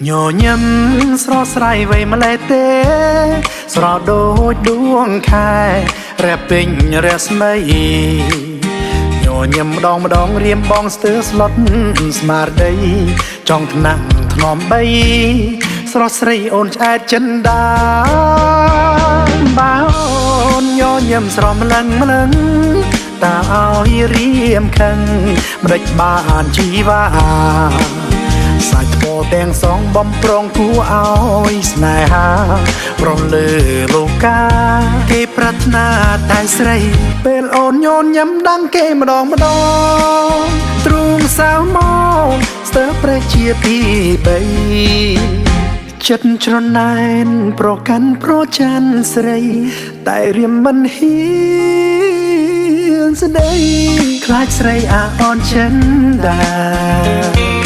ញញឹមស្រស់ស្រាយវ័យម្លេះទេស្រស់ដូចដួងខែរះពេញរស្មីញញឹមម្ដងរៀមបងស្ទើស្លុតស្មារតីចង់ថ្នាក់ថ្នមបីស្រស់ស្រីអូនឆ្អែតចិនដាបើអូនញញឹមស្រស់ម្លឹងតើឲ្យរៀមខឹងម្ដេចបានជីវ៉ាសាច់ពោទាំងសងបំប្រងគួរឲ្យស្នេហាប្រំលើលោកាគេប្រាថ្នាតែស្រីពេលអូនញញឹមដឹងគេម្ដងទ្រូងសៅមកស្ទើប្រេះជាពីបីចិត្តច្រណែនប្រកាន់ប្រច័នស្រីតែរៀមមិនហ៊ានស្ដីខ្លាចស្រីអាអន់ចិនដា